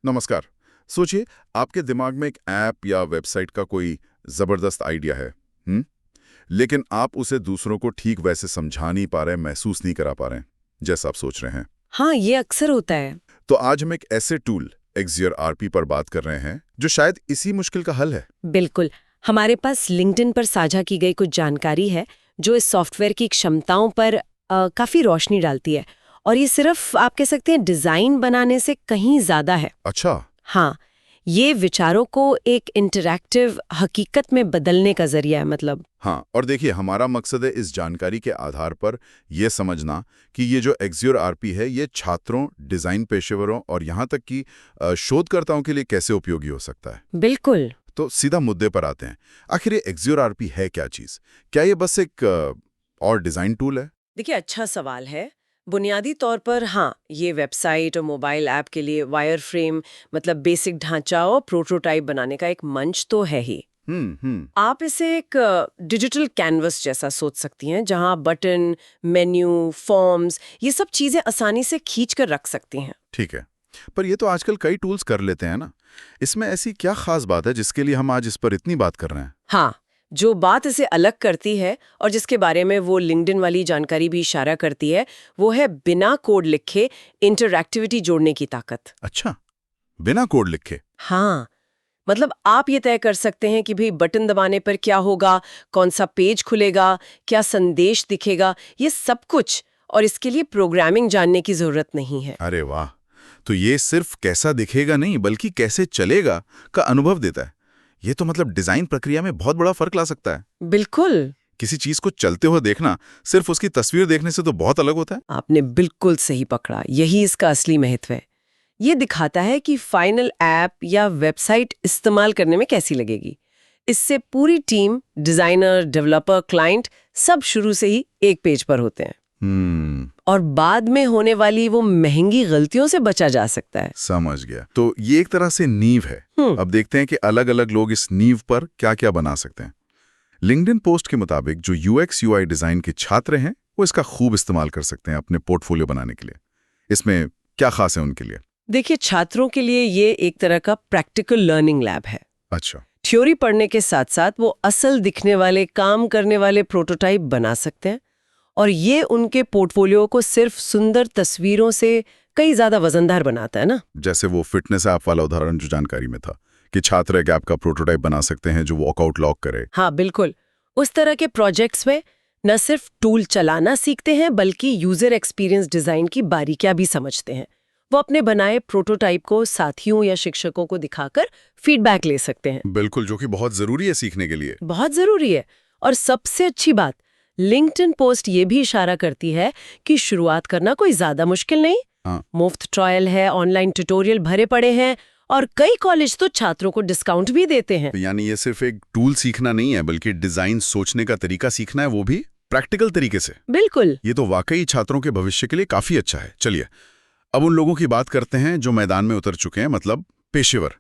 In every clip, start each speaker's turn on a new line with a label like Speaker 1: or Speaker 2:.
Speaker 1: नमस्कार। सोचिए, आपके दिमाग में एक ऐप या वेबसाइट का कोई जबरदस्त आइडिया है। लेकिन आप उसे दूसरों को ठीक वैसे समझा नहीं पा रहे, महसूस नहीं करा पा रहे हैं जैसा आप सोच रहे हैं।
Speaker 2: हाँ, ये अक्सर होता है।
Speaker 1: तो आज हम एक ऐसे टूल एक्सियर आरपी पर बात कर रहे हैं जो शायद इसी मुश्किल का हल है।
Speaker 2: बिल्कुल। हमारे पास लिंक्डइन पर साझा की गई कुछ जानकारी है जो इस सॉफ्टवेयर की क्षमताओं पर काफी रोशनी डालती है। और ये सिर्फ आप कह सकते हैं डिजाइन बनाने से कहीं ज्यादा है।
Speaker 1: अच्छा।
Speaker 2: हाँ, ये विचारों को एक इंटरैक्टिव हकीकत में बदलने का जरिया है। मतलब
Speaker 1: हाँ, और देखिए, हमारा मकसद है इस जानकारी के आधार पर यह समझना कि ये जो एक्सियर आरपी है ये छात्रों, डिजाइन पेशेवरों और यहाँ तक कि शोधकर्ताओं के लिए कैसे उपयोगी हो सकता है।
Speaker 2: बिल्कुल।
Speaker 1: तो सीधा मुद्दे पर आते हैं। आखिर ये एक्सियर आरपी है क्या चीज? क्या ये बस एक और डिजाइन टूल है?
Speaker 2: देखिए, अच्छा सवाल है। बुनियादी तौर पर हाँ, ये वेबसाइट और मोबाइल ऐप के लिए वायर फ्रेम मतलब बेसिक ढांचा और प्रोटोटाइप बनाने का एक मंच तो है ही। आप इसे एक डिजिटल कैनवस जैसा सोच सकती हैं जहां आप बटन, मेन्यू, फॉर्म्स ये सब चीजें आसानी से खींच कर रख सकती हैं।
Speaker 1: ठीक है, पर ये तो आजकल कई टूल्स कर लेते हैं ना। इसमें ऐसी क्या खास बात है जिसके लिए हम आज इस पर इतनी बात कर रहे हैं?
Speaker 2: हाँ, जो बात इसे अलग करती है और जिसके बारे में वो लिंक्डइन वाली जानकारी भी इशारा करती है, वो है बिना कोड लिखे इंटरैक्टिविटी जोड़ने की ताकत।
Speaker 1: अच्छा, बिना कोड लिखे?
Speaker 2: हाँ, मतलब आप ये तय कर सकते हैं कि भाई बटन दबाने पर क्या होगा, कौन सा पेज खुलेगा, क्या संदेश दिखेगा, ये सब कुछ। और इसके लिए प्रोग्रामिंग जानने की जरूरत नहीं है।
Speaker 1: अरे वाह! तो ये सिर्फ कैसा दिखेगा नहीं बल्कि कैसे चलेगा का अनुभव देता है। ये तो मतलब डिजाइन प्रक्रिया में बहुत बड़ा फर्क ला सकता है।
Speaker 2: बिल्कुल।
Speaker 1: किसी चीज को चलते हुए देखना सिर्फ उसकी तस्वीर देखने से तो बहुत अलग होता है।
Speaker 2: आपने बिल्कुल सही पकड़ा, यही इसका असली महत्व है। ये दिखाता है कि फाइनल ऐप या वेबसाइट इस्तेमाल करने में कैसी लगेगी। इससे पूरी टीम, डिजाइनर, डेवलपर, क्लाइंट सब शुरू से ही एक पेज पर होते हैं। और बाद में होने वाली वो महंगी गलतियों से बचा जा सकता है।
Speaker 1: समझ गया। तो ये एक तरह से नींव है। अब देखते हैं कि अलग-अलग लोग इस नींव पर क्या-क्या बना सकते हैं। लिंक्डइन पोस्ट के मुताबिक जो यूएक्स यूआई डिजाइन के छात्र हैं वो इसका खूब इस्तेमाल कर सकते हैं अपने पोर्टफोलियो बनाने के लिए। इसमें क्या खास है उनके लिए?
Speaker 2: देखिए, छात्रों के लिए ये एक तरह का प्रैक्टिकल लर्निंग लैब है।
Speaker 1: अच्छा।
Speaker 2: थ्योरी पढ़ने के साथ साथ वो असल दिखने वाले, काम करने वाले प्रोटोटाइप बना सकते हैं। और ये उनके पोर्टफोलियो को सिर्फ सुंदर तस्वीरों से कई ज्यादा वजनदार बनाता है ना।
Speaker 1: जैसे वो फिटनेस ऐप वाला उदाहरण जो जानकारी में था कि छात्र एक ऐप का प्रोटोटाइप बना सकते हैं जो वॉकआउट लॉक करे।
Speaker 2: हाँ, बिल्कुल। उस तरह के प्रोजेक्ट्स में न सिर्फ टूल चलाना सीखते हैं बल्कि यूजर एक्सपीरियंस डिजाइन की बारीकियां भी समझते हैं। वो अपने बनाए प्रोटोटाइप को साथियों या शिक्षकों को दिखाकर फीडबैक ले सकते हैं।
Speaker 1: बिल्कुल, जो कि बहुत जरूरी है सीखने के लिए।
Speaker 2: बहुत जरूरी है। और सबसे अच्छी बात, लिंक्डइन पोस्ट ये भी इशारा करती है कि शुरुआत करना कोई ज्यादा मुश्किल नहीं।
Speaker 1: हाँ।
Speaker 2: मुफ्त ट्रायल है, ऑनलाइन ट्यूटोरियल भरे पड़े हैं और कई कॉलेज तो छात्रों को डिस्काउंट भी देते हैं।
Speaker 1: तो यानी ये सिर्फ एक टूल सीखना नहीं है बल्कि डिजाइन सोचने का तरीका सीखना है, वो भी प्रैक्टिकल तरीके से।
Speaker 2: बिल्कुल।
Speaker 1: ये तो वाकई छात्रों के भविष्य के लिए काफी अच्छा है। चलिए अब उन लोगों की बात करते हैं जो मैदान में उतर चुके हैं, मतलब पेशेवर।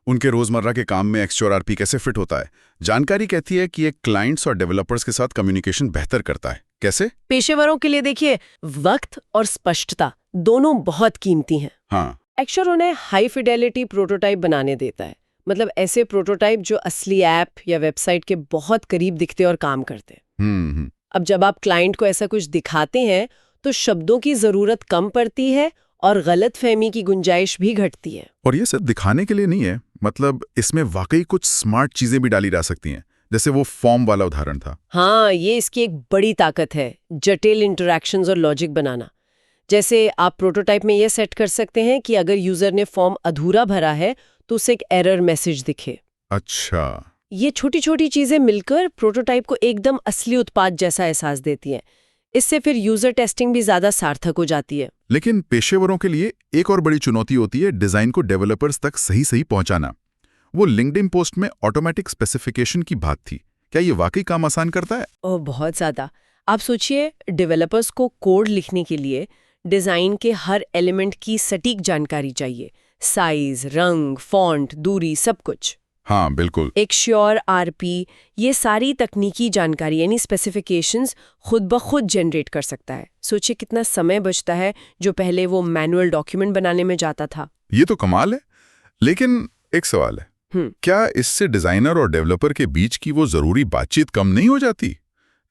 Speaker 1: उनके रोजमर्रा के काम में एक्सियर आरपी कैसे फिट होता है? जानकारी कहती है कि ये क्लाइंट्स और डेवलपर्स के साथ कम्युनिकेशन बेहतर करता है। कैसे?
Speaker 2: पेशेवरों के लिए देखिए, वक्त और स्पष्टता दोनों बहुत कीमती हैं।
Speaker 1: हाँ।
Speaker 2: एक्सियर उन्हें हाई फिडेलिटी प्रोटोटाइप बनाने देता है। मतलब ऐसे प्रोटोटाइप जो असली ऐप या वेबसाइट के बहुत करीब दिखते और काम करते। अब जब आप क्लाइंट को ऐसा कुछ दिखाते हैं तो शब्दों की जरूरत कम पड़ती है और गलतफहमी की गुंजाइश भी घटती है।
Speaker 1: और ये सिर्फ दिखाने के लिए नहीं है, मतलब इसमें वाकई कुछ स्मार्ट चीजें भी डाली जा सकती हैं, जैसे वो फॉर्म वाला उदाहरण था।
Speaker 2: हाँ, ये इसकी एक बड़ी ताकत है, जटिल इंटरैक्शंस और लॉजिक बनाना। जैसे आप प्रोटोटाइप में ये सेट कर सकते हैं कि अगर यूजर ने फॉर्म अधूरा भरा है तो उसे एक एरर मैसेज दिखे।
Speaker 1: अच्छा।
Speaker 2: ये छोटी छोटी चीजें मिलकर प्रोटोटाइप को एकदम असली उत्पाद जैसा एहसास देती हैं। इससे फिर यूजर टेस्टिंग भी ज्यादा सार्थक हो जाती है।
Speaker 1: लेकिन पेशेवरों के लिए एक और बड़ी चुनौती होती है डिजाइन को डेवलपर्स तक सही पहुंचाना। वो लिंक्डइन पोस्ट में ऑटोमेटिक स्पेसिफिकेशन की बात थी। क्या ये वाकई काम आसान करता है?
Speaker 2: ओह, बहुत ज्यादा। आप सोचिए, डेवलपर्स को कोड लिखने के लिए डिजाइन के हर एलिमेंट की सटीक जानकारी चाहिए। साइज, रंग, फॉन्ट, दूरी, सब कुछ।
Speaker 1: हाँ बिल्कुल।
Speaker 2: एक्सियर आरपी ये सारी तकनीकी जानकारी यानी स्पेसिफिकेशंस खुद ब खुद जनरेट कर सकता है। सोचिए कितना समय बचता है जो पहले वो मैनुअल डॉक्यूमेंट बनाने में जाता था।
Speaker 1: ये तो कमाल है। लेकिन एक सवाल है, क्या इससे डिजाइनर और डेवलपर के बीच की वो जरूरी बातचीत कम नहीं हो जाती?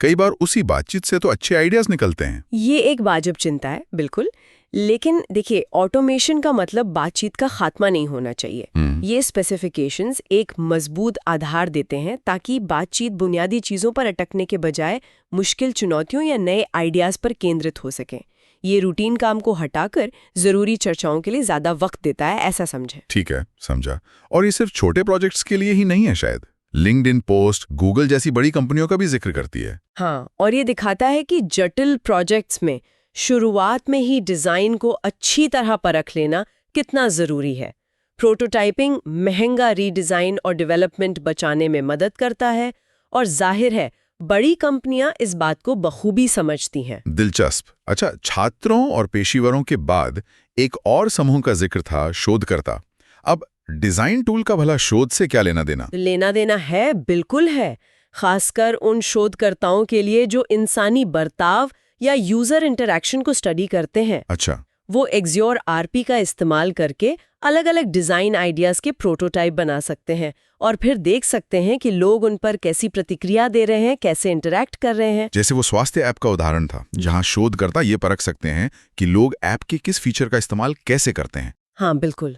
Speaker 1: कई बार उसी बातचीत से तो अच्छे आइडियाज निकलते हैं।
Speaker 2: ये एक वाजिब चिंता है, बिल्कुल। लेकिन देखिए, ऑटोमेशन का मतलब बातचीत का खात्मा नहीं होना चाहिए। ये स्पेसिफिकेशंस एक मजबूत आधार देते हैं ताकि बातचीत बुनियादी चीजों पर अटकने के बजाय मुश्किल चुनौतियों या नए आइडियाज पर केंद्रित हो सके। ये रूटीन काम को हटाकर जरूरी चर्चाओं के लिए ज्यादा वक्त देता है, ऐसा समझे।
Speaker 1: ठीक है, समझा। और ये सिर्फ छोटे प्रोजेक्ट्स के लिए ही नहीं है शायद। लिंक्डइन पोस्ट, गूगल जैसी बड़ी कंपनियों का भी जिक्र करती है।
Speaker 2: हाँ, और ये दिखाता है कि जटिल प्रोजेक्ट्स में शुरुआत में ही डिजाइन को अच्छी तरह परख लेना कितना जरूरी है। प्रोटोटाइपिंग महंगा रीडिजाइन और डेवलपमेंट बचाने में मदद करता है, और जाहिर है बड़ी कंपनियां इस बात को बखूबी समझती हैं।
Speaker 1: दिलचस्प। अच्छा, छात्रों और पेशेवरों के बाद एक और समूह का जिक्र था, शोधकर्ता। अब डिजाइन टूल का भला शोध से क्या लेना देना?
Speaker 2: लेना देना है, बिल्कुल है। खासकर उन शोधकर्ताओं के लिए जो इंसानी बर्ताव या यूजर इंटरैक्शन को स्टडी करते हैं।
Speaker 1: अच्छा।
Speaker 2: वो एक्ज्योर आरपी का इस्तेमाल करके अलग अलग डिजाइन आइडियाज के प्रोटोटाइप बना सकते हैं और फिर देख सकते हैं कि लोग उन पर कैसी प्रतिक्रिया दे रहे हैं, कैसे इंटरैक्ट कर रहे हैं।
Speaker 1: जैसे वो स्वास्थ्य ऐप का उदाहरण था, जहां शोधकर्ता ये परख सकते हैं कि लोग ऐप के किस फीचर का इस्तेमाल कैसे करते हैं।
Speaker 2: हाँ, बिल्कुल।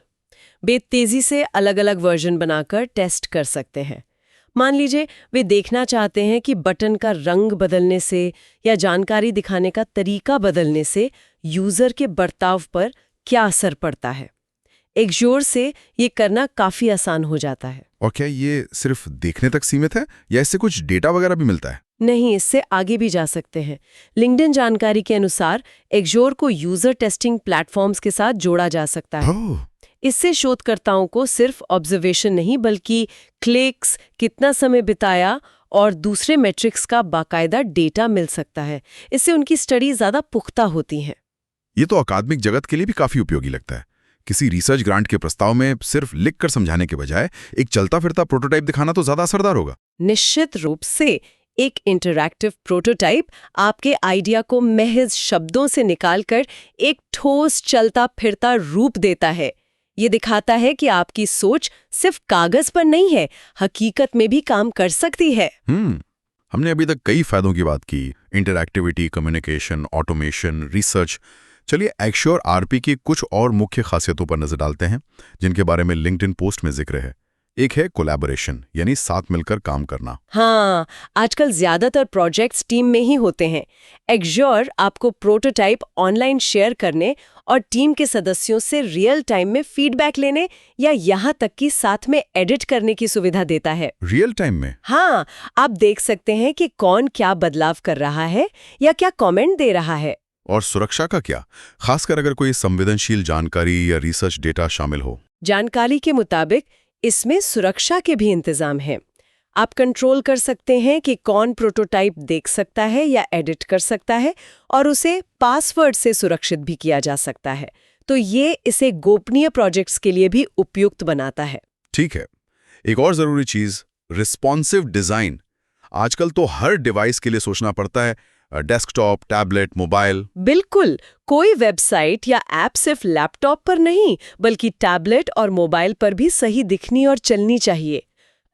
Speaker 2: वे तेजी से अलग अलग वर्जन बनाकर टेस्ट कर सकते हैं। मान लीजिए वे देखना चाहते हैं कि बटन का रंग बदलने से या जानकारी दिखाने का तरीका बदलने से यूजर के बर्ताव पर क्या असर पड़ता है। एक्ज्योर से ये करना काफी आसान हो जाता है।
Speaker 1: और क्या ये सिर्फ देखने तक सीमित है या इससे कुछ डेटा वगैरह भी मिलता है?
Speaker 2: नहीं, इससे आगे भी जा सकते हैं। लिंक्डइन जानकारी के अनुसार एक्ज्योर को यूजर टेस्टिंग प्लेटफॉर्म्स के साथ जोड़ा जा सकता है। इससे शोधकर्ताओं को सिर्फ ऑब्जर्वेशन नहीं बल्कि क्लिक्स, कितना समय बिताया और दूसरे मैट्रिक्स का बाकायदा डेटा मिल सकता है। इससे उनकी स्टडी ज्यादा पुख्ता होती है।
Speaker 1: ये तो अकादमिक जगत के लिए भी काफी उपयोगी लगता है। किसी रिसर्च ग्रांट के प्रस्ताव में सिर्फ लिखकर समझाने के बजाय एक चलता फिरता प्रोटोटाइप दिखाना तो ज्यादा असरदार होगा।
Speaker 2: निश्चित रूप से एक इंटरैक्टिव प्रोटोटाइप आपके आइडिया को महज शब्दों से निकालकर एक ठोस चलता फिरता रूप देता है। ये दिखाता है कि आपकी सोच सिर्फ कागज पर नहीं है, हकीकत में भी काम कर सकती है।
Speaker 1: हमने अभी तक कई फायदों की बात की, इंटरैक्टिविटी, कम्युनिकेशन, ऑटोमेशन, रिसर्च। चलिए एक्श्योर आरपी की कुछ और मुख्य खासियतों पर नजर डालते हैं जिनके बारे में लिंक्डइन पोस्ट में जिक्र है। एक है कोलैबोरेशन, यानी साथ मिलकर काम करना।
Speaker 2: हाँ, आजकल ज्यादातर प्रोजेक्ट्स टीम में ही होते हैं। एक्ज्योर आपको प्रोटोटाइप ऑनलाइन शेयर करने और टीम के सदस्यों से रियल टाइम में फीडबैक लेने या यहाँ तक कि साथ में एडिट करने की सुविधा देता है।
Speaker 1: रियल टाइम में?
Speaker 2: हाँ, आप देख सकते हैं कि कौन क्या बदलाव कर रहा है या क्या कमेंट दे रहा है।
Speaker 1: और सुरक्षा का क्या, खासकर अगर कोई संवेदनशील जानकारी या रिसर्च डेटा शामिल हो?
Speaker 2: जानकारी के मुताबिक इसमें सुरक्षा के भी इंतजाम हैं। आप कंट्रोल कर सकते हैं कि कौन प्रोटोटाइप देख सकता है या एडिट कर सकता है, और उसे पासवर्ड से सुरक्षित भी किया जा सकता है। तो ये इसे गोपनीय प्रोजेक्ट्स के लिए भी उपयुक्त बनाता है।
Speaker 1: ठीक है। एक और जरूरी चीज, रिस्पॉन्सिव डिजाइन। आजकल तो हर डिवाइस के लिए सोचना पड़ता है, डेस्कटॉप, टैबलेट, मोबाइल।
Speaker 2: बिल्कुल, कोई वेबसाइट या ऐप सिर्फ लैपटॉप पर नहीं बल्कि टैबलेट और मोबाइल पर भी सही दिखनी और चलनी चाहिए।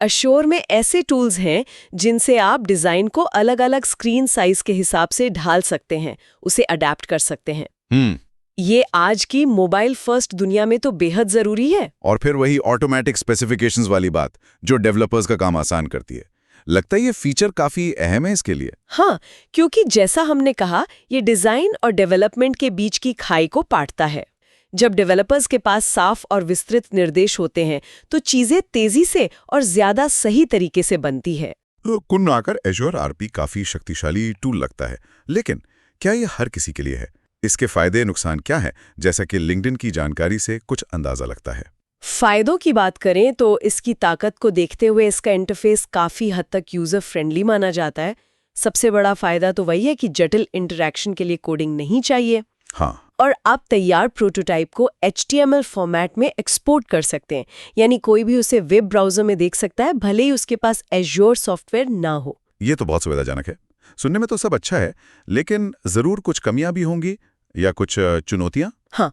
Speaker 2: एश्योर में ऐसे टूल्स हैं जिनसे आप डिजाइन को अलग अलग स्क्रीन साइज के हिसाब से ढाल सकते हैं, उसे अडेप्ट कर सकते हैं। ये आज की मोबाइल फर्स्ट दुनिया में तो बेहद जरूरी है।
Speaker 1: और फिर वही ऑटोमेटिक स्पेसिफिकेशंस वाली बात जो डेवलपर्स का काम आसान करती है। लगता है ये फीचर काफी अहम है इसके लिए।
Speaker 2: हाँ, क्योंकि जैसा हमने कहा, ये डिजाइन और डेवलपमेंट के बीच की खाई को पाटता है। जब डेवलपर्स के पास साफ और विस्तृत निर्देश होते हैं तो चीजें तेजी से और ज्यादा सही तरीके से बनती है।
Speaker 1: कुल मिलाकर एश्योर आरपी काफी शक्तिशाली टूल लगता है, लेकिन क्या ये हर किसी के लिए है? इसके फायदे नुकसान क्या है, जैसा कि लिंक्डइन की जानकारी से कुछ अंदाजा लगता है?
Speaker 2: फायदों की बात करें तो इसकी ताकत को देखते हुए इसका इंटरफेस काफी हद तक यूजर फ्रेंडली माना जाता है। सबसे बड़ा फायदा तो वही है कि जटिल इंटरैक्शन के लिए कोडिंग नहीं चाहिए।
Speaker 1: हाँ।
Speaker 2: और आप तैयार प्रोटोटाइप को HTML फॉर्मेट में एक्सपोर्ट कर सकते हैं, यानी कोई भी उसे वेब ब्राउजर में देख सकता है, भले ही उसके पास एश्योर सॉफ्टवेयर ना हो।
Speaker 1: ये तो बहुत सुविधाजनक है। सुनने में तो सब अच्छा है, लेकिन जरूर कुछ कमियां भी होंगी या कुछ चुनौतियां?
Speaker 2: हाँ,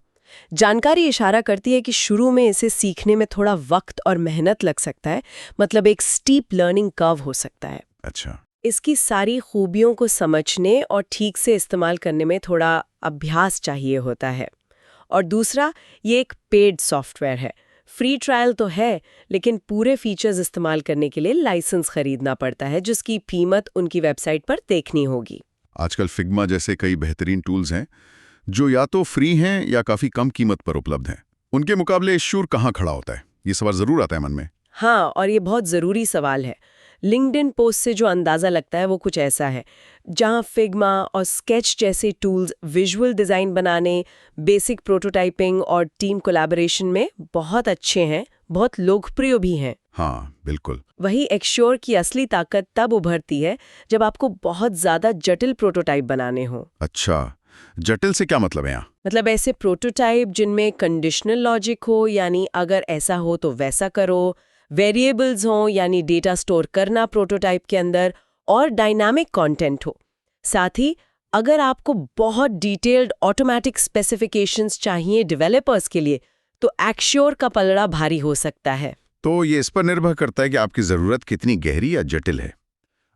Speaker 2: जानकारी इशारा करती है कि शुरू में इसे सीखने में थोड़ा वक्त और मेहनत लग सकता है, मतलब एक स्टीप लर्निंग कर्व हो सकता है।
Speaker 1: अच्छा।
Speaker 2: इसकी सारी खूबियों को समझने और ठीक से इस्तेमाल करने में थोड़ा अभ्यास चाहिए होता है। और दूसरा, ये एक पेड सॉफ्टवेयर है। फ्री ट्रायल तो है, लेकिन पूरे फीचर्स इस्तेमाल करने के लिए लाइसेंस खरीदना पड़ता है, जिसकी कीमत उनकी वेबसाइट पर देखनी होगी।
Speaker 1: आजकल फिग्मा जैसे कई बेहतरीन टूल्स हैं जो या तो फ्री हैं या काफ़ी कम कीमत पर उपलब्ध हैं। उनके मुकाबले एश्योर कहाँ खड़ा होता है? ये सवाल ज़रूर आता है मन में।
Speaker 2: हाँ, और ये बहुत ज़रूरी सवाल है। लिंक्डइन पोस्ट से जो अंदाज़ा लगता है वो कुछ ऐसा है, जहाँ फिग्मा और स्केच जैसे टूल्स विजुअल डिज़ाइन बनाने, बेसिक प्रोटोटाइपिंग और टीम कोलैबोरेशन में बहुत अच्छे हैं, बहुत लोकप्रिय भी हैं।
Speaker 1: हाँ, बिल्कुल।
Speaker 2: वही एक्श्योर की असली ताकत तब उभरती है जब आपको बहुत ज़्यादा जटिल प्रोटोटाइप बनाने हों।
Speaker 1: अच्छा, जटिल से क्या मतलब है यहाँ?
Speaker 2: मतलब ऐसे प्रोटोटाइप जिनमें कंडीशनल लॉजिक हो, यानी अगर ऐसा हो तो वैसा करो, वेरिएबल्स हो यानी डेटा स्टोर करना प्रोटोटाइप के अंदर, और डायनामिक कंटेंट हो। साथ ही अगर आपको बहुत डिटेल्ड ऑटोमेटिक स्पेसिफिकेशंस चाहिए डेवलपर्स के लिए, तो एक्श्योर का पलड़ा भारी हो सकता है।
Speaker 1: तो ये इस पर निर्भर करता है कि आपकी ज़रूरत कितनी गहरी या जटिल है।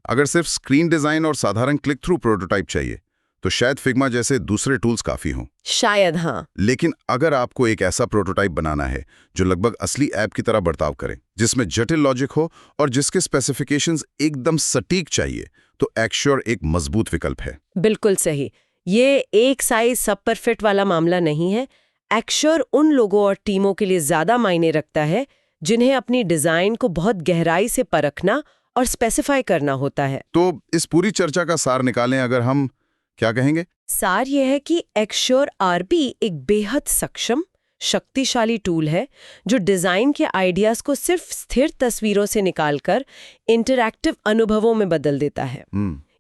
Speaker 1: अगर सिर्फ स्क्रीन डिज़ाइन और साधारण क्लिक थ्रू प्रोटोटाइप चाहिए तो शायद फिग्मा जैसे दूसरे टूल्स काफ़ी हों।
Speaker 2: शायद हाँ।
Speaker 1: लेकिन अगर आपको एक ऐसा प्रोटोटाइप बनाना है जो लगभग असली ऐप की तरह बर्ताव करे, जिसमें जटिल लॉजिक हो और जिसके स्पेसिफिकेशंस एकदम सटीक चाहिए, तो एक्श्योर एक मजबूत विकल्प है।
Speaker 2: बिल्कुल सही। ये एक साइज सब पर फिट वाला मामला नहीं है। एक्श्योर उन लोगों और टीमों के लिए ज़्यादा मायने रखता है जिन्हें अपनी डिज़ाइन को बहुत गहराई से परखना और स्पेसिफाई करना होता है।
Speaker 1: तो इस पूरी चर्चा का सार निकालें अगर हम, क्या कहेंगे?
Speaker 2: सार यह है कि एक्श्योर आरपी एक बेहद सक्षम, शक्तिशाली टूल है जो डिज़ाइन के आइडियाज़ को सिर्फ स्थिर तस्वीरों से निकालकर इंटरैक्टिव अनुभवों में बदल देता है।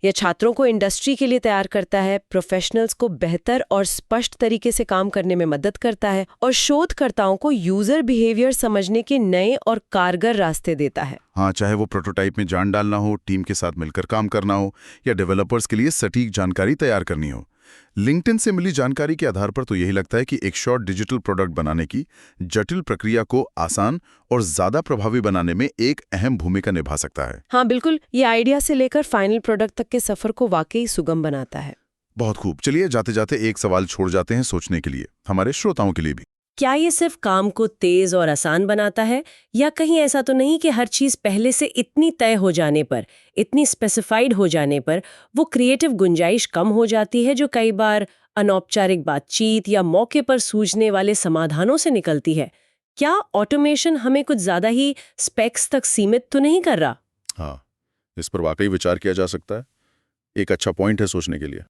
Speaker 2: यह छात्रों को इंडस्ट्री के लिए तैयार करता है, प्रोफेशनल्स को बेहतर और स्पष्ट तरीके से काम करने में मदद करता है, और शोधकर्ताओं को यूजर बिहेवियर समझने के नए और कारगर रास्ते देता है।
Speaker 1: हाँ, चाहे वो प्रोटोटाइप में जान डालना हो, टीम के साथ मिलकर काम करना हो, या डेवलपर्स के लिए सटीक जानकारी तैयार करनी हो। लिंक्डइन से मिली जानकारी के आधार पर तो यही लगता है कि एक शॉर्ट डिजिटल प्रोडक्ट बनाने की जटिल प्रक्रिया को आसान और ज्यादा प्रभावी बनाने में एक अहम भूमिका निभा सकता है।
Speaker 2: हाँ बिल्कुल, ये आइडिया से लेकर फाइनल प्रोडक्ट तक के सफर को वाकई सुगम बनाता है।
Speaker 1: बहुत खूब। चलिए जाते जाते एक सवाल छोड़ जाते हैं सोचने के लिए, हमारे श्रोताओं के लिए भी।
Speaker 2: क्या ये सिर्फ काम को तेज और आसान बनाता है, या कहीं ऐसा तो नहीं कि हर चीज पहले से इतनी तय हो जाने पर, इतनी स्पेसिफाइड हो जाने पर वो क्रिएटिव गुंजाइश कम हो जाती है जो कई बार अनौपचारिक बातचीत या मौके पर सूझने वाले समाधानों से निकलती है? क्या ऑटोमेशन हमें कुछ ज्यादा ही स्पेक्स तक सीमित तो नहीं कर रहा?
Speaker 1: हाँ, इस पर वाकई विचार किया जा सकता है। एक अच्छा पॉइंट है सोचने के लिए।